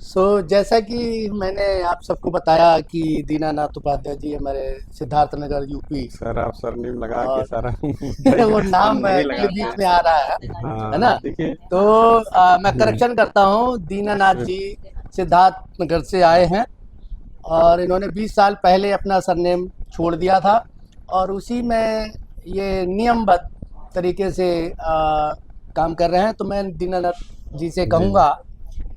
जैसा कि मैंने आप सबको बताया कि दीनानाथ उपाध्याय जी हमारे सिद्धार्थनगर यूपी। सर आप सरनेम लगा के और सारा भाई वो हम नाम नहीं एक्चुअली लगाते बीच हैं। में आ रहा है ना। हाँ देखिए। तो मैं करेक्शन करता हूँ, दीनानाथ जी सिद्धार्थनगर से आए हैं और इन्होंने 20 साल पहले अपना सरनेम छोड़ दिया था और उसी में ये नियमबद्ध तरीके से काम कर रहे हैं। तो मैं दीनानाथ जी से जी कहूँगा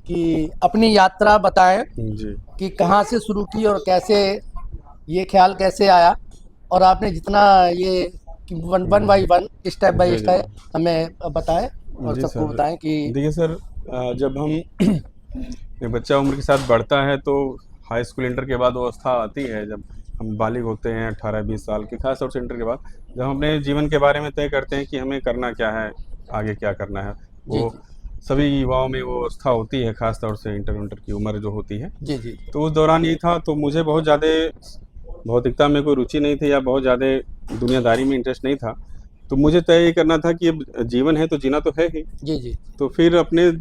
कि अपनी यात्रा बताएं जी कि कहाँ से शुरू की और कैसे ये ख्याल कैसे आया, और आपने जितना ये कि one one by one step by जी जी स्टेप हमें बताएं और जी सबको सर। बताएं कि देखिए सर, जब हम एक बच्चा उम्र के साथ बढ़ता है तो हाई स्कूल इंटर के बाद वो अवस्था आती है जब हम बालिग होते हैं 18-20 साल के, खास तौर से इंटर के बाद जब हम अपने जीवन के बारे में तय करते हैं कि हमें करना क्या है, आगे क्या करना है। जी वो जी सभी युवाओं में वो अवस्था होती है, खास तौर से इंटर इंटर की उम्र जो होती है। जी जी तो उस दौरान ये था, तो मुझे बहुत ज़्यादा भौतिकता में कोई रुचि नहीं थी या बहुत ज़्यादा दुनियादारी में इंटरेस्ट नहीं था। तो मुझे तय ये करना था कि अब जीवन है तो जीना तो है ही। जी जी तो फिर अपने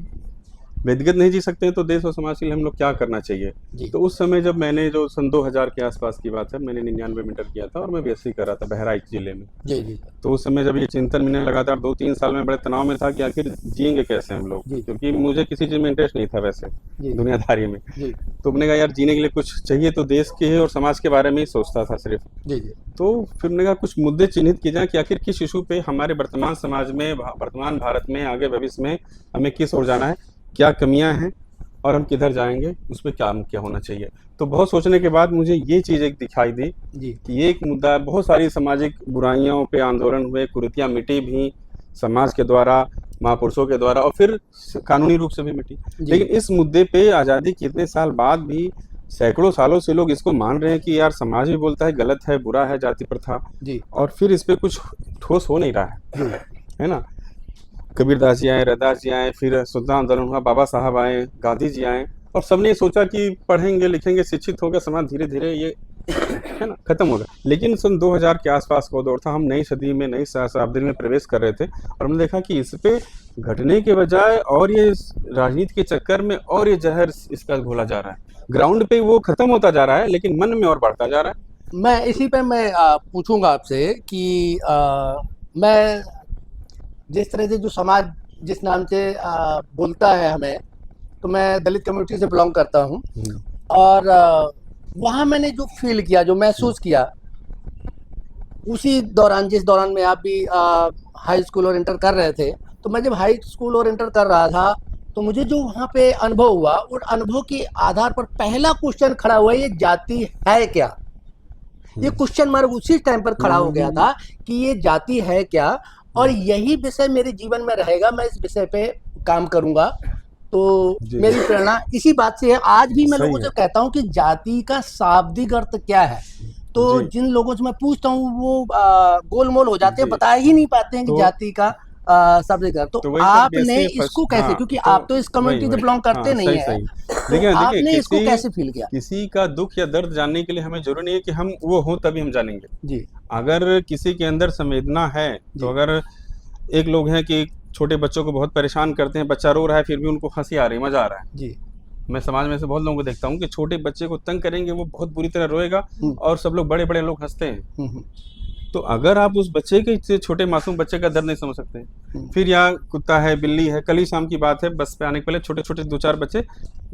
व्यक्तिगत नहीं जी सकते हैं तो देश और समाज के लिए हम लोग क्या करना चाहिए। जी तो उस समय जब मैंने जो सन 2000 के आसपास की बात है, मैंने 99 में इंटर किया था और मैं बीएससी कर रहा था बहराइच जिले में। जी जी तो उस समय जब ये चिंतन मैंने लगातार 2-3 साल में बड़े तनाव में था कि आखिर जिएंगे कैसे हम लोग, जी क्योंकि मुझे किसी चीज़ में इंटरेस्ट नहीं था वैसे जी जी दुनियादारी में। जी तो मैंने कहा यार जीने के लिए कुछ चाहिए, तो देश के और समाज के बारे में ही सोचता था सिर्फ। जी जी तो फिर मैंने कहा कुछ मुद्दे चिन्हित किए जाएं कि आखिर किस इशू पे हमारे वर्तमान समाज में, वर्तमान भारत में, आगे भविष्य में हमें किस ओर जाना है, क्या कमियां हैं और हम किधर जाएंगे, उस पर क्या क्या होना चाहिए। तो बहुत सोचने के बाद मुझे ये चीज़ एक दिखाई दी जी कि ये एक मुद्दा है। बहुत सारी सामाजिक बुराइयों पे आंदोलन हुए, कुरीतियाँ मिटी भी समाज के द्वारा, महापुरुषों के द्वारा, और फिर कानूनी रूप से भी मिटी। जी लेकिन इस मुद्दे पे आज़ादी के इतने साल बाद भी सैकड़ों सालों से लोग इसको मान रहे हैं कि यार समाज भी बोलता है गलत है, बुरा है जाति प्रथा, जी और फिर इस पे कुछ ठोस हो नहीं रहा है ना। कबीरदास जी आए, रैदास जी आए, फिर स्वतंत्रता आंदोलन हुआ, बाबा साहब आए, गांधी जी आए, और सबने सोचा कि पढ़ेंगे लिखेंगे शिक्षित होगा समाज, धीरे धीरे ये है ना खत्म होगा। लेकिन सन 2000 के आसपास का दौर था, हम नई सदी में, नई शताब्दी में प्रवेश कर रहे थे, और हमने देखा कि इस पे घटने के बजाय और ये राजनीति के चक्कर में और ये जहर इसका घोला जा रहा है। ग्राउंड पे वो खत्म होता जा रहा है लेकिन मन में और बढ़ता जा रहा है। मैं इसी पे मैं पूछूंगा आपसे कि मैं जिस तरह से जो समाज जिस नाम से बोलता है हमें, तो मैं दलित कम्युनिटी से बिलोंग करता हूँ। और वहाँ मैंने जो फील किया, जो महसूस किया, उसी दौरान जिस दौरान में आप भी हाई स्कूल और इंटर कर रहे थे, तो मैं जब हाई स्कूल और इंटर कर रहा था तो मुझे जो वहाँ पे अनुभव हुआ, उन अनुभव के आधार पर पहला क्वेश्चन खड़ा हुआ, ये जाति है क्या। ये क्वेश्चन मार्क उसी टाइम पर खड़ा हो गया था कि ये जाति है क्या, और यही विषय मेरे जीवन में रहेगा, मैं इस विषय पे काम करूंगा। तो जी मेरी प्रेरणा इसी बात से है। आज भी मैं सही लोगों से है। कहता हूँ कि जाति का शाब्दिक अर्थ क्या है, तो जी जिन लोगों से मैं पूछता हूँ वो गोलमोल हो जाते हैं, जी बता ही नहीं पाते हैं कि तो जाति का शाब्दिक अर्थ। तो तो वही सर, आपने बीएससी इसको फर्स्ट, कैसे, हाँ। क्योंकि तो आप तो इस वही कम्युनिटी से वही बिलोंग हाँ, करते नहीं सही है, सही। तो देखिए आपने इसको किसी कैसे फील किया। किसी का दुख या दर्द जानने के लिए हमें जरूरी नहीं है कि हम वो हों तभी हम जानेंगे। जी अगर किसी के अंदर संवेदना है, तो जी अगर एक लोग हैं कि छोटे बच्चों को बहुत परेशान करते हैं, बच्चा रो रहा है फिर भी उनको हंसी आ रही है, मजा आ रहा है। जी मैं समाज में से बहुत लोगों को देखता हूँ कि छोटे बच्चे को तंग करेंगे वो बहुत बुरी तरह रोएगा, हम्म और सब लोग बड़े बड़े लोग हंसते हैं। हम्म तो अगर आप उस बच्चे के से छोटे मासूम बच्चे का दर्द नहीं समझ सकते, हम्म फिर यहाँ कुत्ता है, बिल्ली है। कल ही शाम की बात है, बस पे आने के पहले छोटे छोटे 2-4 बच्चे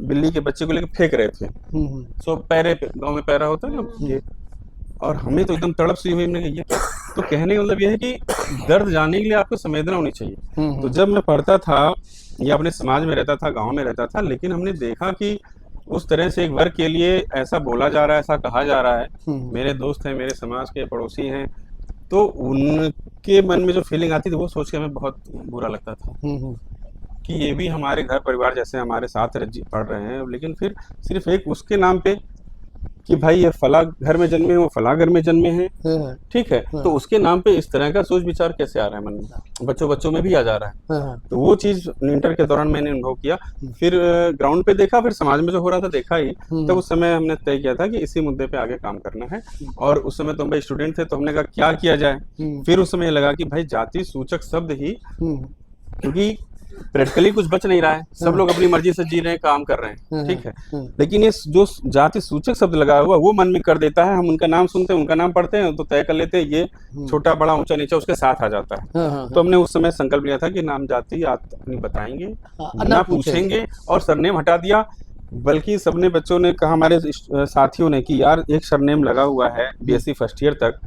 बिल्ली के बच्चे को लेकर फेंक रहे थे। हम्म सो पैरे पे, गाँव में पैरा होता है ना हम्म ये, और हमें तो एकदम तड़प सी हुई, हमने कहा ये क्या। तो कहने का मतलब ये है कि दर्द जानने के लिए आपको संवेदना होनी चाहिए। तो हम्म जब मैं पढ़ता था या अपने समाज में रहता था, गांव में रहता था, लेकिन हमने देखा कि उस तरह से एक वर्ग के लिए ऐसा बोला जा रहा है, ऐसा कहा जा रहा है। हम्म मेरे दोस्त हैं, मेरे समाज के पड़ोसी हैं, तो उनके मन में जो फीलिंग आती थी वो सोच के हमें बहुत बुरा लगता था हम्म कि ये भी हमारे घर परिवार जैसे हमारे साथ पढ़ रहे हैं, लेकिन फिर सिर्फ एक उसके नाम पे कि भाई ये फला घर में जन्मे हैं, वो फला घर में जन्मे हैं, हाँ, ठीक है, हाँ, तो उसके नाम पे इस तरह का सोच विचार कैसे आ रहा है मन में, बच्चों बच्चों में भी आ जा रहा है। हाँ, तो वो चीज़ इंटर के दौरान मैंने अनुभव किया। फिर ग्राउंड पे देखा, फिर समाज में जो हो रहा था देखा ही। तब उस समय हमने तय किया था कि इसी मुद्दे पे आगे काम करना है। और उस समय तो हम भाई स्टूडेंट थे, तो हमने कहा क्या किया जाए। फिर उस समय लगा कि भाई जाति सूचक शब्द ही, क्योंकि प्रैक्टिकली कुछ बच नहीं रहा है, सब लोग अपनी मर्जी से जी रहे हैं, काम कर रहे हैं, ठीक है। लेकिन ये जो जाति सूचक शब्द लगा हुआ वो मन में कर देता है, हम उनका नाम सुनते हैं, उनका नाम पढ़ते हैं तो तय कर लेते हैं ये छोटा बड़ा ऊंचा नीचा उसके साथ आ जाता है। तो हमने उस समय संकल्प लिया था कि नाम जाति अपनी बताएंगे ना पूछेंगे, और सरनेम हटा दिया। बल्कि सबने बच्चों ने कहा, हमारे साथियों ने, कि यार एक सरनेम लगा हुआ है बीएससी फर्स्ट ईयर तक,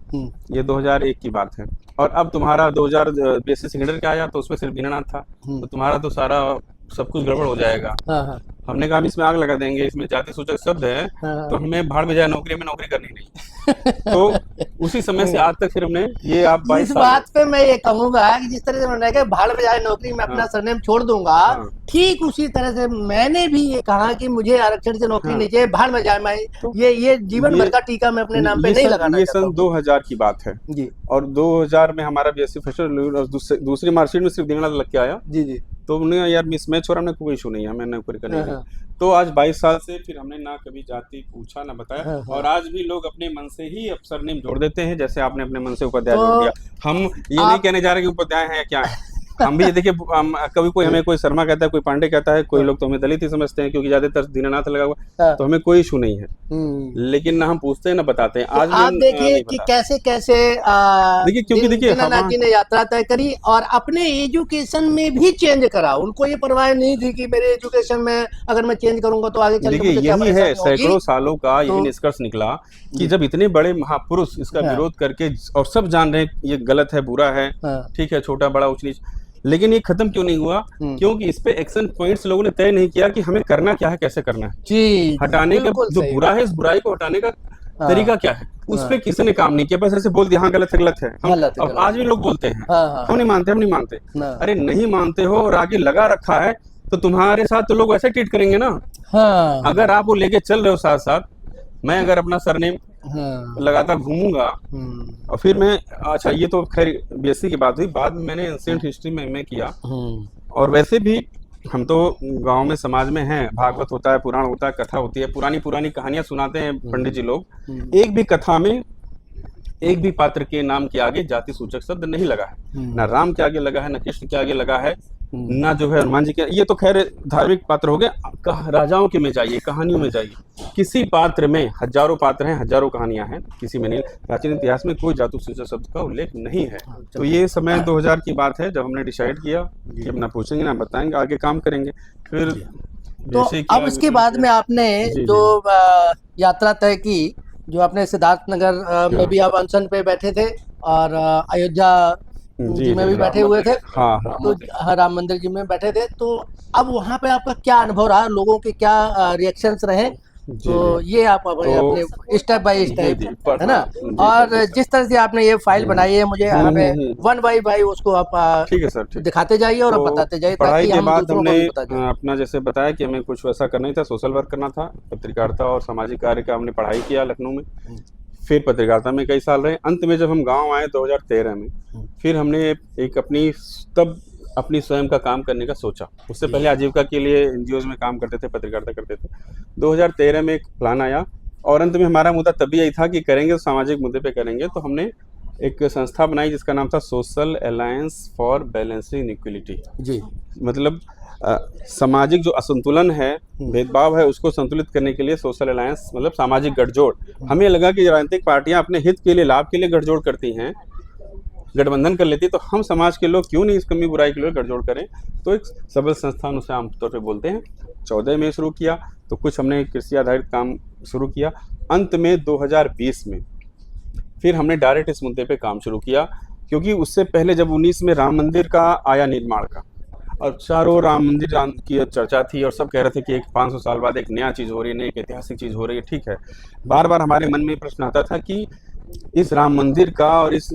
ये 2001 की बात है, और अब तुम्हारा 2000 बीएससी सेकेंड ईयर का आया तो उसमें सिर्फ दीनानाथ था, तो तुम्हारा तो सारा सब कुछ गड़बड़ हो जाएगा। हमने कहा हम इसमें आग लगा देंगे, इसमें जाति सूचक शब्द है तो हमें भाड़ में जाए नौकरी में नौकरी करनी नहीं। तो उसी समय से आज तक फिर हमने ये आप इस बात पे मैं ये कहूंगा कि जिस तरह से उन्होंने कहा भाड़ में जाए नौकरी में अपना सरनेम छोड़ दूंगा, ठीक उसी तरह से मैंने भी ये कहा कि मुझे आरक्षण से नौकरी नहीं चाहिए, भाड़ में जाए, मैं ये जीवन भर का टीका मैं अपने नाम पे नहीं लगाना। ये सन 2000 की बात है जी, और 2000 में हमारा बीएससी फर्स्ट ईयर दूसरी मार्कशीट में सिर्फ दीनानाथ लग के आया। जी जी, तो हमने यार मिसमैच हो रहा, हमने कोई इशू नहीं है, मैंने नौकरी करनी है। तो आज 22 साल से फिर हमने ना कभी जाति पूछा ना बताया, और आज भी लोग अपने मन से ही अब सरनेम जोड़ देते हैं, जैसे आपने अपने मन से उपाध्याय जोड़ दिया। हम ये नहीं कहने जा रहे कि उपाध्याय है या क्या है, हम भी ये देखिए, कभी कोई हमें कोई शर्मा कहता है, कोई पांडे कहता है, कोई लोग तो हमें दलित ही समझते हैं क्योंकि ज्यादातर दीनानाथ लगा हुआ, तो हमें कोई इशू नहीं है, लेकिन ना हम पूछते हैं ना बताते हैं। आज आप देखिए कि कैसे कैसे देखिए, क्योंकि देखिए दीनानाथ जी ने यात्रा तय करी और अपने एजुकेशन में भी चेंज करा। उनको ये परवाह नहीं थी कि मेरे एजुकेशन में अगर मैं चेंज करूंगा तो आगे चल के देखिए यही है, सैकड़ों सालों का यही निष्कर्ष निकला कि जब इतने बड़े महापुरुष इसका विरोध करके, और सब जान रहे हैं ये गलत है, बुरा है, ठीक है, छोटा बड़ा ऊंच नीच, लेकिन ये खत्म क्यों नहीं हुआ? क्योंकि इस पे एक्शन पॉइंट्स लोगों ने तय नहीं किया कि हमें करना क्या है, कैसे करना है, जी, हटाने का जो बुरा है, इस बुराई को हटाने का तरीका क्या है, उस पे किसी ने काम नहीं किया, बस ऐसे बोल दिया हाँ गलत है गलत है। अब आज भी लोग बोलते हैं हम नहीं मानते, हम नहीं मानते। अरे नहीं मानते हो और आगे लगा रखा है तो तुम्हारे साथ तो लोग ऐसे ट्रीट करेंगे ना। अगर आप वो लेके चल रहे हो साथ साथ, मैं अगर अपना सरनेम लगातार घूमूंगा और फिर मैं, अच्छा ये तो खैर बीएससी की बात हुई, बाद में मैंने एंशिएंट हिस्ट्री में एमए किया, और वैसे भी हम तो गांव में समाज में हैं, भागवत होता है, पुराण होता है, कथा होती है, पुरानी पुरानी कहानियां सुनाते हैं पंडित जी लोग। एक भी कथा में एक भी पात्र के नाम के आगे जाति सूचक शब्द नहीं लगा है, ना राम के आगे लगा है, ना कृष्ण के आगे लगा है, ना जो है हनुमान जी के। ये तो खैर धार्मिक पात्र हो गए, राजाओं के में जाइए, कहानियों में जाइए, किसी पात्र में, हजारों पात्र हैं, हजारों कहानियां हैं, किसी में नहीं, प्राचीन इतिहास में कोई जाति सूचक शब्द का उल्लेख नहीं है। तो ये समय 2000 की बात है जब हमने डिसाइड किया कि अपना पूछेंगे ना बताएंगे, आगे काम करेंगे। फिर तो अब इसके बाद में आपने जो यात्रा तय की, जो आपने सिद्धार्थनगर में भी आप अनशन पे बैठे थे और अयोध्या जी में भी बैठे हुए थे, तो राम मंदिर जी में बैठे थे, तो अब वहाँ पे आपका क्या अनुभव रहा, लोगों के क्या रिएक्शंस रहे, तो ये आप अपने स्टेप बाय स्टेप, है ना, और जिस तरह से आपने ये फाइल बनाई है, मुझे हमें वन बाई भाई उसको आप ठीक है सर दिखाते जाइए और बताते जाइए। पढ़ाई के बाद हमने अपना जैसे बताया कि हमें कुछ वैसा करना ही था, सोशल वर्क करना था, पत्रकारिता और सामाजिक कार्य का हमने पढ़ाई किया लखनऊ में, फिर पत्रकारिता में कई साल रहे। अंत में जब हम गांव आए 2013 में, फिर हमने एक अपनी स्वयं का काम करने का सोचा। उससे पहले आजीविका के लिए एनजीओज में काम करते थे, पत्रकारिता करते थे। 2013 में एक प्लान आया और अंत में हमारा मुद्दा तभी यही था कि करेंगे तो सामाजिक मुद्दे पे करेंगे, तो हमने एक संस्था बनाई जिसका नाम था social alliance for balancing equality. जी, मतलब सामाजिक जो असंतुलन है, भेदभाव है, उसको संतुलित करने के लिए सोशल अलायंस मतलब सामाजिक गठजोड़। हमें लगा कि राजनीतिक पार्टियां अपने हित के लिए, लाभ के लिए गठजोड़ करती हैं, गठबंधन कर लेती, तो हम समाज के लोग क्यों नहीं इस कमी बुराई के लिए गठजोड़ करें। तो एक सबल संस्थान उसे आमतौर पर बोलते हैं। 14 में शुरू किया, तो कुछ हमने कृषि आधारित काम शुरू किया। अंत में 2020 में फिर हमने डायरेक्ट इस मुद्दे पे काम शुरू किया, क्योंकि उससे पहले जब 19 में राम मंदिर का आया निर्माण का, और चारों राम मंदिर की चर्चा थी और सब कह रहे थे कि एक 500 साल बाद एक नया चीज़ हो रही है, नई एक ऐतिहासिक चीज़ हो रही है। ठीक है, बार बार हमारे मन में प्रश्न आता था कि इस राम मंदिर का और इस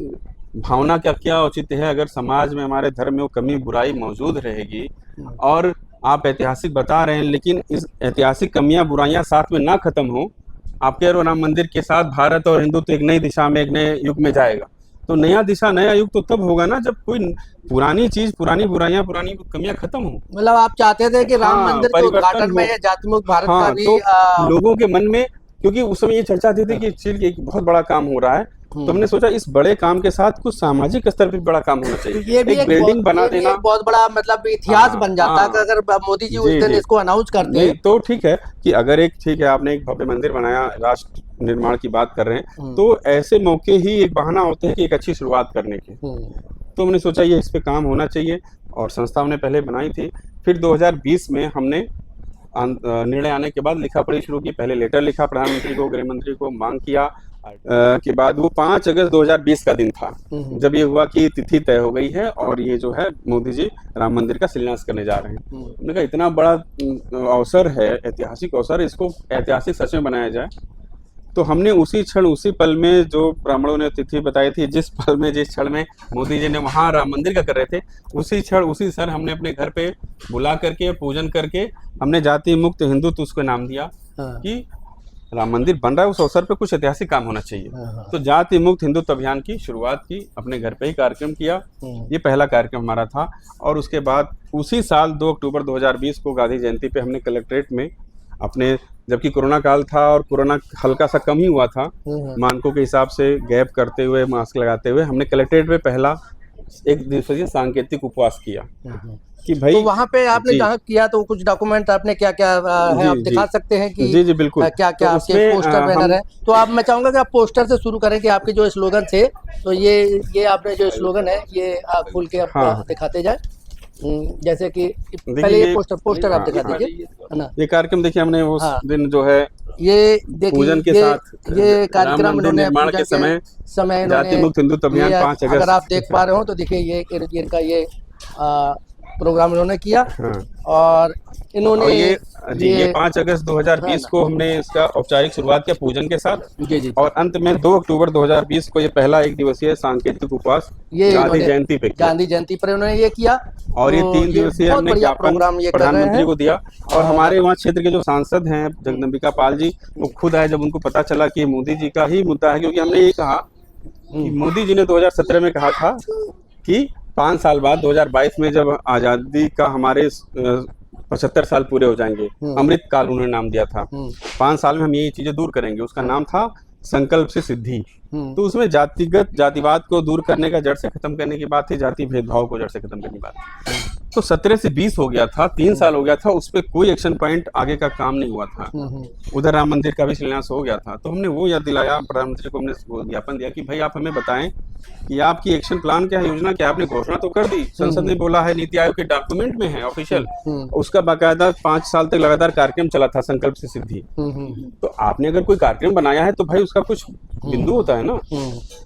भावना का क्या औचित्य है अगर समाज में, हमारे धर्म में वो कमी बुराई मौजूद रहेगी, और आप ऐतिहासिक बता रहे हैं लेकिन इस ऐतिहासिक कमियां बुराइयां साथ में ना खत्म हो। आप कह रहे हो राम मंदिर के साथ भारत और हिंदुत्व एक नई दिशा में, एक नए युग में जाएगा, तो नया दिशा नया युग तो तब होगा ना जब कोई पुरानी चीज, पुरानी बुराइयां, पुरानी कमियां खत्म हो। मतलब आप चाहते थे कि राम मंदिर के उद्घाटन में जातिमुक्त भारत का भी तो लोगों के मन में, क्योंकि उस समय ये चर्चा थी कि एक बहुत बड़ा काम हो रहा है, तो हमने सोचा इस बड़े काम के साथ कुछ सामाजिक स्तर पर बड़ा काम होना चाहिए। ये भी एक बिल्डिंग बना ये भी देना एक बहुत बड़ा मतलब इतिहास हाँ, बन जाता है कि अगर मोदी जी उस जी, दिन जी। इसको अनाउंस करते नहीं हैं। तो ठीक है कि अगर एक ठीक है आपने एक भव्य मंदिर बनाया, राष्ट्र निर्माण की बात कर रहे हैं, तो ऐसे मौके ही एक बहाना होते हैं कि एक अच्छी शुरुआत करने के। तो हमने सोचा ये इस पे काम होना चाहिए और संस्था हमने पहले बनाई थी। फिर 2020 में हमने निर्णय आने के बाद लिखा पढ़ी शुरू की। पहले लेटर लिखा प्रधानमंत्री को, गृह मंत्री को, मांग किया के बाद वो 5 अगस्त 2020 का दिन था जब ये हुआ कि तिथि तय हो गई है और ये जो है मोदी जी राम मंदिर का शिलान्यास करने जा रहे हैं। हमने कहा इतना बड़ा अवसर है, ऐतिहासिक अवसर, इसको ऐतिहासिक सच में बनाया जाए। तो हमने उसी क्षण उसी पल में जो ब्राह्मणों ने तिथि बताई थी, जिस पल में जिस क्षण में मोदी जी ने वहाँ राम मंदिर का कर रहे थे, उसी क्षण उसी सर हमने अपने घर पे बुला करके पूजन करके हमने जाति मुक्त हिंदुत्व उसको नाम दिया कि राम मंदिर बन रहा है, उस अवसर पे कुछ ऐतिहासिक काम होना चाहिए। तो जाति मुक्त हिंदुत्व अभियान की शुरुआत की, अपने घर पे ही कार्यक्रम किया। ये पहला कार्यक्रम हमारा था। और उसके बाद उसी साल 2 अक्टूबर 2020 को गांधी जयंती पे हमने कलेक्ट्रेट में अपने, जबकि कोरोना काल था और कोरोना हल्का सा कम ही हुआ था, मानकों के हिसाब से गैप करते हुए, मास्क लगाते हुए, हमने कलेक्ट्रेट में पहला 1 दिवसीय सांकेतिक उपवास किया कि भाई। तो वहाँ पे आपने जहाँ किया तो कुछ डॉक्यूमेंट आपने क्या क्या है आप दिखा सकते हैं कि जी बिल्कुल क्या क्या तो आपके पोस्टर बैनर है। तो आप, मैं चाहूंगा कि आप पोस्टर से शुरू करें कि आपके जो स्लोगन थे, तो ये आपने जो स्लोगन है ये आप खोल के आप दिखाते जाए। जैसे कि पहले ये पोस्टर आप दिखा दीजिए, है ना। ये कार्यक्रम देखिए हमने उस दिन जो है ये देखिए पूजन के साथ ये कार्यक्रम निर्माण के समय जाति मुक्त हिंदुत्व अभियान 5 अगस्त, अगर आप देख पा रहे हो तो देखिए ये इनका ये प्रोग्राम इन्होंने किया। और इन्होंने ये 5 अगस्त 2020 को हमने इसका औपचारिक शुरुआत किया पूजन के साथ। और अंत में 2 अक्टूबर 2020 को ये पहला 1 दिवसीय सांकेतिक उपवास गांधी जयंती पे किया। गांधी जयंती पर उन्होंने ये किया और ये 3 दिवसीय हमने ज्ञापन प्रधानमंत्री को दिया। और हमारे वहाँ क्षेत्र के जो सांसद हैं जगदम्बिका पाल जी, वो खुद आए जब उनको पता चला कि मोदी जी का ही मुद्दा है, क्योंकि हमने ये कहा कि मोदी जी ने 2017 में कहा था कि 5 साल बाद 2022 में जब आजादी का हमारे 75 साल पूरे हो जाएंगे, अमृत काल उन्होंने नाम दिया था, 5 साल में हम यही चीजें दूर करेंगे। उसका नाम था संकल्प से सिद्धि। तो उसमें जातिवाद को दूर करने का, जड़ से खत्म करने की बात थी, जाति भेदभाव को जड़ से खत्म करने की बात थी। तो 17 से 20 हो गया था, 3 साल हो गया था, उस पर कोई एक्शन पॉइंट आगे का काम नहीं हुआ था। उधर राम मंदिर का भी शिलान्यास हो गया था। तो हमने वो याद दिलाया प्रधानमंत्री को, हमने ज्ञापन दिया कि भाई आप हमें बताएं कि आपकी एक्शन प्लान क्या है, योजना क्या है। आपने घोषणा तो कर दी, संसद ने बोला है, नीति आयोग के डॉक्यूमेंट में है ऑफिशियल, उसका बाकायदा 5 साल तक लगातार कार्यक्रम चला था संकल्प से सिद्धि। तो आपने अगर कोई कार्यक्रम बनाया है तो भाई उसका कुछ बिंदु होता है ना।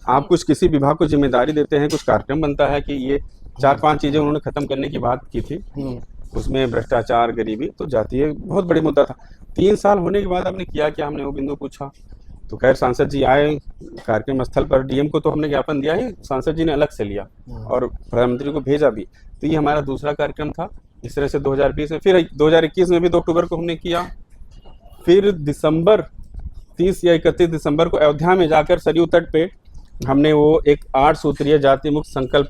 आप कुछ किसी विभाग को जिम्मेदारी देते हैं, कुछ कार्यक्रम बनता है कि ये 4-5 चीजें उन्होंने खत्म करने की बात की थी, उसमें भ्रष्टाचार, गरीबी, तो जातीय बहुत बड़ी मुद्दा था। 3 साल होने के बाद आपने किया क्या, हमने वो बिंदु पूछा। तो खैर सांसद जी आए कार्यक्रम स्थल पर, डीएम को तो हमने ज्ञापन दिया ही, सांसद जी ने अलग से लिया और प्रधानमंत्री को भेजा भी। तो ये हमारा दूसरा कार्यक्रम था। इस तरह से 2020 में, फिर 2021 में भी 2 अक्टूबर को हमने किया। फिर दिसंबर 30 या 31 दिसंबर को अयोध्या में जाकर सरयू तट पे हमने वो एक 8 सूत्रीय जाति मुक्त संकल्प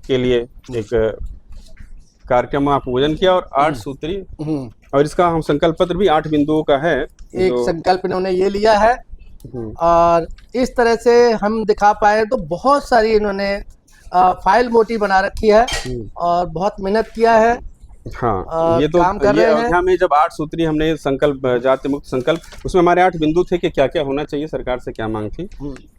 के लिए एक कार्यक्रम का पूजन किया। और 8 सूत्री, और इसका हम संकल्प पत्र भी 8 बिंदुओं का है। एक संकल्प इन्होंने ये लिया है और इस तरह से हम दिखा पाए तो बहुत सारी इन्होंने फाइल मोटी बना रखी है और बहुत मेहनत किया है। हाँ, ये तो काम कर रहे हैं। अयोध्या में जब 8 सूत्री हमने संकल्प, जाति मुक्त संकल्प, उसमें हमारे 8 बिंदु थे कि क्या क्या होना चाहिए, सरकार से क्या मांग थी।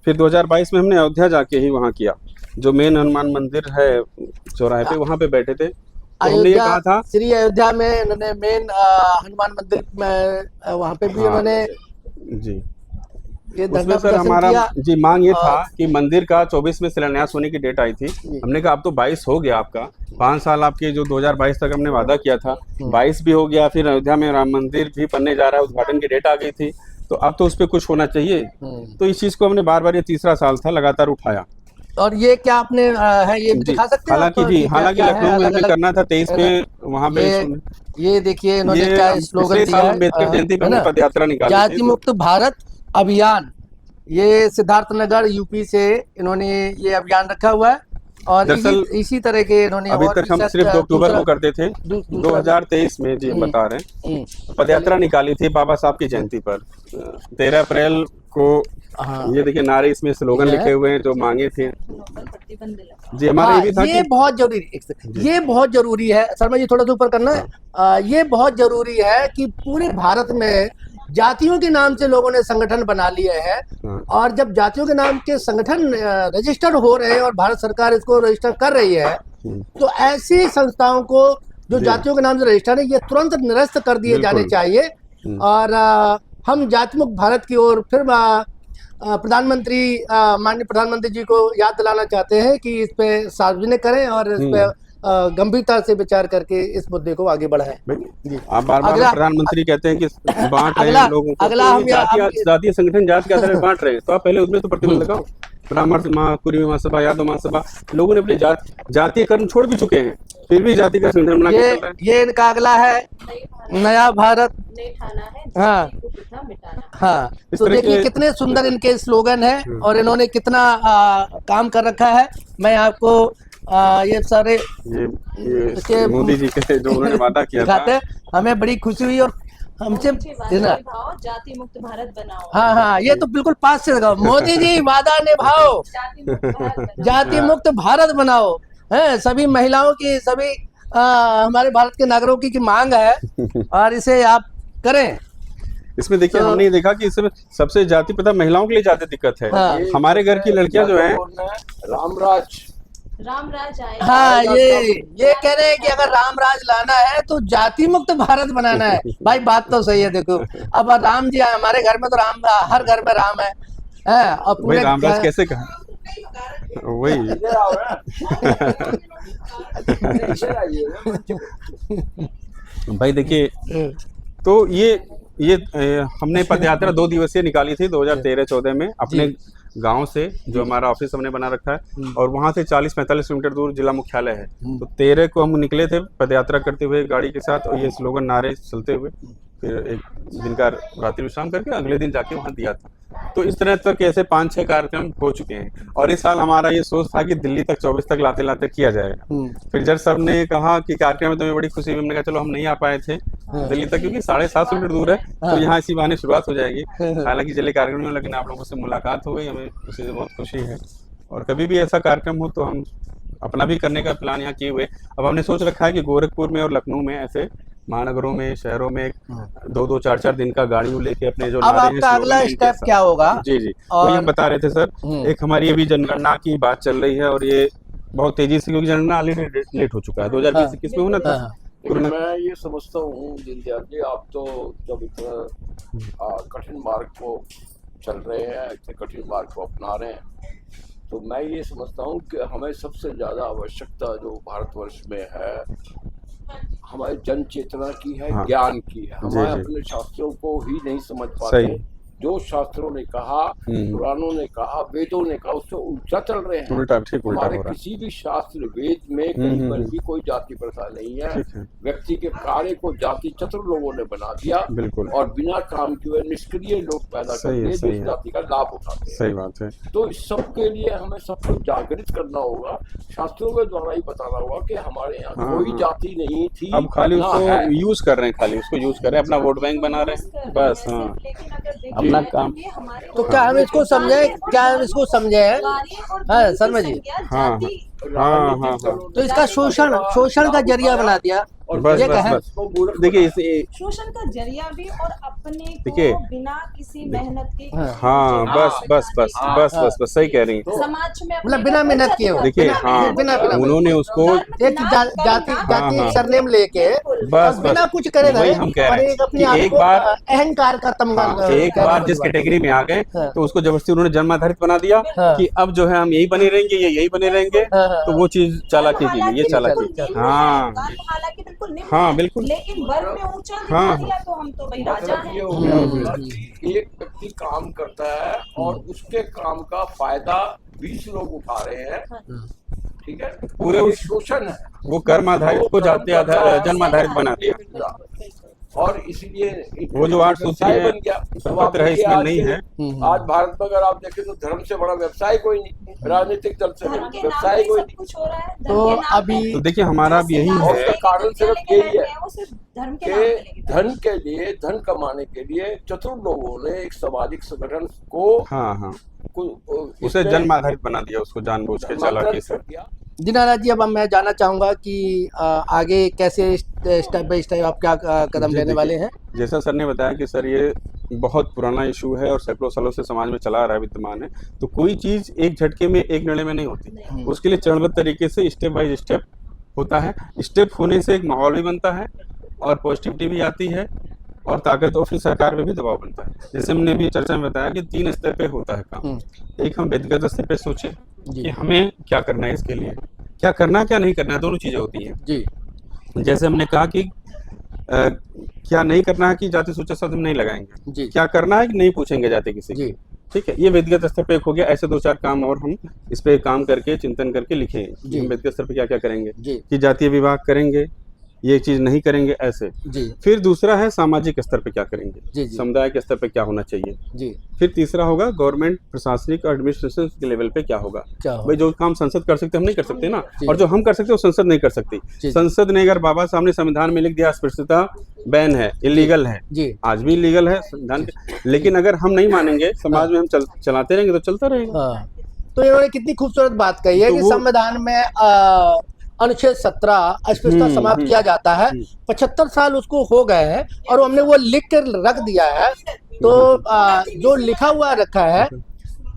फिर 2022 में हमने अयोध्या जाके ही वहाँ किया, जो मेन हनुमान मंदिर है चौराहे पे, वहाँ पे बैठे थे। तो हमने ये कहा था, श्री अयोध्या में इन्होंने मेन हनुमान मंदिर में वहाँ पे भी उन्होंने जी उसमें सर हमारा जी मांग ये था कि मंदिर का 24 में शिलान्यास होने की डेट आई थी। हमने कहा अब तो 22 हो गया, आपका 5 साल आपके जो 2022 तक हमने वादा किया था, 22 भी हो गया। फिर अयोध्या में राम मंदिर भी बनने जा रहा है, उद्घाटन की डेट आ गई थी, तो अब तो उस पर कुछ होना चाहिए। तो इस चीज को हमने बार बार, ये 3रा साल था लगातार उठाया। और ये क्या आपने है ये दिखा सकते हैं? हालांकि जी, हालांकि लखनऊ में हमें करना था 23 में, वहाँ पे ये देखिए इन्होंने क्या स्लोगन दिया है, अम्बेडकर जयंती पे पद यात्रा निकाली, जाति मुक्त भारत अभियान। ये सिद्धार्थनगर यूपी से इन्होंने ये अभियान रखा हुआ है और दरअसल इसी तरह के इन्होंने अभी और तक भी हम शायद सिर्फ 2 अक्टूबर को दूसरा करते थे, दूसरा 2023 में जी हम बता रहे हैं हम्म, पदयात्रा निकाली थी बाबा साहब की जयंती पर 13 अप्रैल को। हाँ ये देखिए नारे इसमें स्लोगन ये लिखे हुए हैं जो मांगे थे प्रतिबंध लगा। जी। हमारा हाँ, ये भी था ये कि बहुत जरूरी ये बहुत जरूरी है शर्मा जी, थोड़ा सा ऊपर करना है। ये बहुत जरूरी है कि पूरे भारत में जातियों के नाम से लोगों ने संगठन बना लिए हैं, हाँ, और जब जातियों के नाम के संगठन रजिस्टर्ड हो रहे हैं और भारत सरकार इसको रजिस्टर कर रही है, तो ऐसी संस्थाओं को जो जी। जातियों के नाम से रजिस्टर्ड है, ये तुरंत निरस्त कर दिए जाने बिल्कुल। चाहिए। और हम जाति मुक्त भारत की ओर फिर प्रधानमंत्री माननीय प्रधानमंत्री जी को याद दिलाना चाहते हैं कि इस पे सार्वजनिक करें और इस पे गंभीरता से विचार करके इस मुद्दे को आगे बढ़ाएं। जी। आप बार बार अगला- प्रधानमंत्री कहते हैं कि बांट रहे अगला- हैं लोगों को, अगला तो हम ये या- जातीय संगठन जाति के आधार पर बांट रहे हैं, तो आप पहले उसमें तो प्रतिबंध लगाओ। ब्राह्मण कुरी महासभा, यादव महासभा, लोगों ने अपने जातीय कर्म छोड़ भी चुके हैं, फिर भी जाति का संगठन बना के चल रहे हैं। ये इनका अगला है नया भारत। ने ठाना है हाँ। जाति को पिता मिटाना। हाँ, इस तो तरह देखिए के- कितने सुंदर इनके स्लोगन है और इन्होंने कितना काम कर रखा है। मैं आपको ये सारे ये इसके- मोदी जी के जो उन्होंने वादा किया दिखाते था, हैं, हमें बड़ी खुशी हुई और हमसे वादा निभाओ, जाति मुक्त भारत बनाओ। हाँ हाँ, ये तो बिल्कुल पास से लगा। मोदी जी वादा निभाओ, जाति मुक्त भारत बनाओ। जाति मुक्त भारत बनाओ। है सभी महिलाओं की, सभी हमारे भारत के नागरिकों की मांग है और इसे आप करें। इसमें देखिए तो- हमने ये देखा कि इसमें सबसे जाति पता महिलाओं के लिए ज्यादा दिक्कत है। हाँ। हमारे घर की लड़कियां जो हैं, राम राज आए। हाँ, ये कह रहे हैं कि अगर राम राज लाना है तो जाति मुक्त भारत बनाना है। भाई बात तो सही है। देखो अब राम जी आए हमारे घर में, तो राम हर घर में राम है। और वही पूरे रामराज कैसे कहा वही भाई देखिए, तो ये हमने पदयात्रा 2 दिवसीय निकाली थी 2013-14 में अपने गांव से, जो हमारा ऑफिस हमने बना रखा है, और वहां से 40-45 किलोमीटर दूर जिला मुख्यालय है। तो 13 को हम निकले थे पदयात्रा करते हुए गाड़ी के साथ, और ये स्लोगन नारे चलते हुए फिर एक दिन का रात्रि विश्राम करके अगले दिन जाके वहां दिया था। तो इस तरह तक ऐसे 5-6 कार्यक्रम हो चुके हैं, और इस साल हमारा ये सोच था कि दिल्ली तक 24 तक लाते लाते किया जाएगा। फिर जज साहब ने कहा कि कार्यक्रम में तुम्हें बड़ी खुशी हुई, हमने कहा चलो हम नहीं आ पाए थे दिल्ली तक क्योंकि 7.5 किलोमीटर दूर है, तो यहाँ इसी बहाने शुरुआत हो जाएगी। हालांकि चले कार्यक्रम में, लेकिन आप लोगों से मुलाकात हो गई, हमें उसी से बहुत खुशी है। और कभी भी ऐसा कार्यक्रम हो तो हम अपना भी करने का प्लान यहाँ किए हुए। अब हमने सोच रखा है कि गोरखपुर में और लखनऊ में ऐसे महानगरों में, शहरों में 2-2, 4-4 दिन का गाड़ी लेके अपने जो अब आपका अगला स्टेप क्या होगा? जी जी, और- वही हम बता रहे थे सर। एक हमारी अभी जनगणना की बात चल रही है, और ये बहुत तेजी से, क्योंकि जनगणना ऑलरेडी लेट हो चुका है, 2020-21 में होना था। लेकिन मैं ये समझता हूँ दीनदयाल जी, आप तो जब इतना कठिन मार्ग को चल रहे हैं, इतने कठिन मार्ग को अपना रहे हैं, तो मैं ये समझता हूँ कि हमें सबसे ज्यादा आवश्यकता जो भारतवर्ष में है, हमारे जन चेतना की है, हाँ। ज्ञान की है। जी, हमारे जी। अपने शास्त्रों को ही नहीं समझ पाते। सही। जो शास्त्रों ने कहा, पुराणों ने कहा, वेदों ने कहा, उससे उल्टा चल रहे हैं। उल्टा, ठीक उल्टा हमारे हो रहा है। किसी भी शास्त्र वेद में कहीं पर भी कोई जाति प्रथा नहीं है। ठीक है। व्यक्ति के कार्य को जाति चतुर लोगों ने बना दिया, बिल्कुल। और बिना काम किए निष्क्रिय लोग पैदा सही है, करके सही जिस है। जाति का लाभ उठाते हैं। सही बात है। तो इस सब के लिए हमें सबको जागृत करना होगा, शास्त्रों के द्वारा ही बताना होगा कि हमारे यहाँ हाँ, कोई हाँ। जाति नहीं थी, अब खाली ना उसको है। यूज कर रहे हैं, खाली उसको यूज कर रहे हैं, अपना वोट बैंक बना रहे हैं बस। हाँ, लेकिन अगर देखा अपना जाए काम। तो ये हमारे तो क्या हम इसको समझें? क्या हम इसको समझें? हाँ, शर्मा जी। हाँ, हाँ, हाँ। तो इसका शोषण का जरिया बना दिया। और बस ये बस कहें। बस देखिए इसे, शोषण का जरिया भी, और अपने देखिए। को बिना किसी मेहनत के हाँ बस बस बस बस बस बस सही कह रही हैं। समाज में अपने मतलब बिना को मेहनत किए हो। देखिए हाँ, बिना उन्होंने उसको एक जाति हाँ। सरनेम लेके बस और बिना कुछ करे वही रहे, हम कह और रहे हैं एक अपने कि आप एक को बार अहंकार का तमगा हाँ, एक बार जिस कैटेगरी में आ गए हाँ। तो उसको जबरदस्ती उन्होंने जन्म आधारित बना दिया हाँ। कि अब जो है हम यही बने रहेंगे, ये यही बने रहेंगे। हाँ, हाँ, तो वो चीज चालाकी की गई, ये चालाकी। हाँ हालांकि बिल्कुल निम्न हाँ, है, बिल्कुल। लेकिन वर्ग में ऊंचा दिखा हाँ। दिया तो हम तो भाई राजा मतलब ये हैं। हो गया होगा कि एक व्यक्ति काम करता है और उसके काम का फायदा 20 लोग उठा रहे हैं, ठीक है, पूरे ये उस- शोषण है। वो कर्म आधारित को जाति आधारित, जन्म आधारित बना दिया। और इसलिए वो जो 8 सूत्री व्यवसाय है, बन गया। अब आप पत्र है, देखिए इसमें आज नहीं के- है। आज भारत में अगर आप देखें तो धर्म से बड़ा व्यवसाय कोई नहीं, राजनीतिक दल से धर्म के नाम व्यवसाय पे कोई सब नहीं। कुछ हो रहा है। तो धर्म के नाम अभी- पे तो देखिए हमारा अब यही जो है। लेके कारण दुनिया सिर्फ लेके यही बैठ है। रहे हैं, वो सिर्फ धर्म के नाम पे लेके कि बैठ रहे हैं। धन के लिए, धन कमाने के लिए चतुर लोगों ने एक सामाजिक संगठन को हाँ हाँ, उसे इसमें जन्म आधारित बना दिया, उसको जानबूझ के चालाकी से। कर दिया। दीनानाथ जी, अब मैं जानना चाहूंगा कि आगे कैसे स्टेप बाय स्टेप आप क्या कदम जी, लेने देखिए, वाले हैं। जैसा सर ने बताया कि सर ये बहुत पुराना इशू है और सैकड़ों सालों से समाज में चला आ रहा है, विद्यमान है। तो कोई चीज़ एक झटके में, एक निर्णय में नहीं होती, उसके लिए चरणबद्ध तरीके से स्टेप बाय स्टेप होता है। स्टेप होने से एक माहौल भी बनता है और पॉजिटिविटी भी आती है और ताकत, और फिर सरकार में भी दबाव बनता है। जैसे हमने अभी चर्चा में बताया कि 3 स्तर पे होता है काम। एक हम व्यक्तिगत स्तर पे सोचें जी कि हमें क्या करना है, इसके लिए क्या करना क्या नहीं करना है, दोनों चीज़ें होती हैं। जी जैसे हमने कहा कि क्या नहीं करना है कि जाति सूचक शब्द हम नहीं लगाएंगे, जी क्या करना है कि नहीं पूछेंगे जाति किसी जी की। ठीक है, ये व्यक्तिगत स्तर पे एक हो गया। ऐसे 2-4 काम और हम इस पे काम करके, चिंतन करके लिखें कि जी। हम व्यक्तिगत स्तर पे क्या क्या करेंगे, जी कि जातीय विभाग करेंगे, ये चीज़ नहीं करेंगे, ऐसे। जी फिर दूसरा है सामाजिक स्तर पे क्या करेंगे, जी जी समुदाय के स्तर पे क्या होना चाहिए। जी फिर तीसरा होगा गवर्नमेंट, प्रशासनिक और एडमिनिस्ट्रेशन के लेवल पे क्या होगा। क्या हो भाई जो काम संसद कर सकते हम नहीं कर सकते ना, जी। और जो हम कर सकते वो संसद नहीं कर सकती। जी। संसद ने अगर बाबा साहब ने संविधान में लिख दिया अस्पृश्यता बैन है, इलीगल है, जी आज भी इलीगल है संविधान के, लेकिन अगर हम नहीं मानेंगे, समाज में हम चलाते रहेंगे तो चलता रहेगा। हाँ, तो इन्होंने कितनी खूबसूरत बात कही है तो कि वो- संविधान में अनुच्छेद 17 अस्पृश्यता समाप्त किया जाता है। 75 साल उसको हो गए हैं और हमने वो लिख कर रख दिया है। तो जो लिखा हुआ रखा है,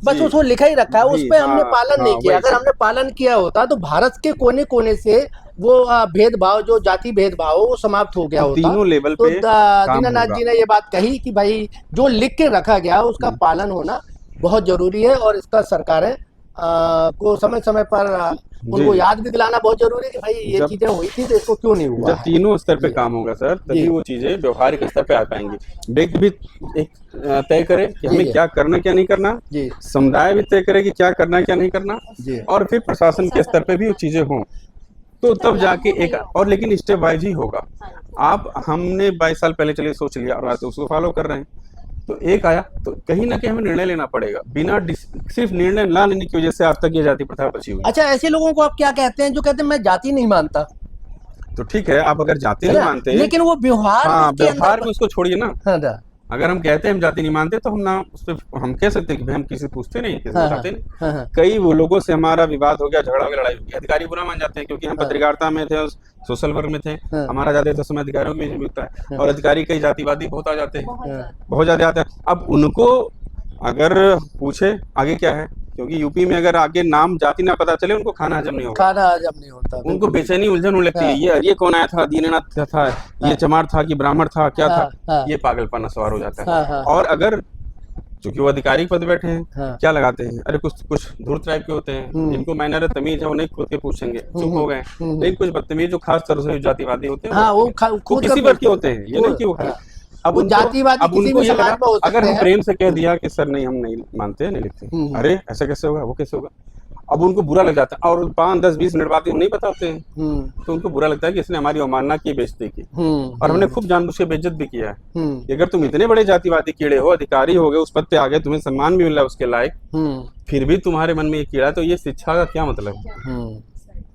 बस जी। उसको लिखा ही रखा है, उस जी, पर हमने हाँ, पालन नहीं हाँ, किया। वही अगर हमने पालन किया होता तो भारत के कोने कोने से वो भेदभाव, जो जाति भेदभाव, वो समाप्त हो गया होता। तीनों लेवल तो पे काम दीनानाथ होगा। जी ने ये बात कही कि भाई जो लिख के रखा गया उसका पालन होना बहुत जरूरी है और इसका सरकारें को समय समय पर उनको जी। याद भी दिलाना बहुत जरूरी है कि भाई ये जब- चीजें हुई थी तो इसको क्यों नहीं हुआ जब है। तीनों स्तर पे जी। काम होगा सर, तभी जी। वो चीजें व्यवहारिक स्तर पे आ पाएंगी। व्यक्ति भी एक तय करे कि हमें जी। क्या करना क्या नहीं करना, जी समुदाय भी तय करे कि क्या करना क्या नहीं करना, जी और फिर प्रशासन के स्तर पे भी वो चीजें हों, तो तब जाके एक, और लेकिन स्टेप वाइज ही होगा। आप, हमने 22 साल पहले चलिए सोच लिया और आज तो उसको फॉलो कर रहे हैं, तो एक आया तो कहीं ना कहीं हमें निर्णय लेना पड़ेगा। बिना सिर्फ निर्णय ना लेने की वजह से आज तक ये जाति प्रथा बची हुई है। अच्छा, ऐसे लोगों को आप क्या कहते हैं जो कहते हैं मैं जाति नहीं मानता, तो ठीक है, आप अगर जाति है नहीं ना? मानते, लेकिन वो व्यवहार हाँ, के अंदर- व्यवहार में उसको छोड़िए ना। हाँ, हाँ, अगर हम कहते हैं हम जाति नहीं मानते तो हम ना उस पर हम कह सकते हैं कि भाई हम किसी पूछते नहीं, किसी हाँ, बताते नहीं। हाँ, हाँ, कई वो लोगों से हमारा विवाद हो गया, झगड़ा हो गया, लड़ाई हो गई, अधिकारी बुरा मान जाते हैं क्योंकि हम हाँ। पत्रकारिता में थे और सोशल वर्क में थे, हाँ। हमारा ज्यादा समय अधिकारियों में भी होता है, और अधिकारी कई जातिवादी बहुत आ जाते हैं, बहुत ज्यादा। बहुत ज्यादा आते हैं। अब उनको अगर पूछे आगे क्या है, क्योंकि यूपी में अगर आगे नाम जाति ना पता चले उनको खाना हजम नहीं होगा, खाना हजम नहीं होता। उनको बेचैनी उलझन होने लगती है। हाँ। ये कौन आया था, दीननाथ था, ये चमार था कि ब्राह्मण था, क्या हाँ, था, हाँ। ये पागलपना सवार हो जाता हाँ, है। हाँ। और अगर चूंकि वो अधिकारी पद बैठे हैं, हाँ। क्या लगाते हैं, अरे कुछ कुछ धूर्त टाइप के होते हैं, जिनको मैनर तमीज है वो नहीं खुद के पूछेंगे, चुप हो गए। लेकिन कुछ बदतमीज जो खास तरह से जातिवादी होते हैं, हाँ, वो वो खुद किसी का- वर्ग के होते हैं, ये नहीं कि वो हाँ। अब वो उनको- जातिवादी अब किसी उनको भी ये समाज लगा, में हो सकते अगर हम हैं। प्रेम से कह दिया कि सर नहीं हम नहीं मानते, नहीं लिखते, अरे ऐसा कैसे होगा, वो कैसे होगा, अब उनको बुरा लग जाता है। और 5, 10, 20 मिनट बाद हम नहीं बताते हैं तो उनको बुरा लगता है कि इसने हमारी अवमानना की, बेइज्जती की, और हमने खूब जानबूझ के बेइज्जत भी किया है। कि अगर तुम इतने बड़े जातिवादी कीड़े हो, अधिकारी हो गए, उस पद पे आ गए, तुम्हें सम्मान भी मिला उसके लायक, फिर भी तुम्हारे मन में ये कीड़ा, तो ये शिक्षा का क्या मतलब है।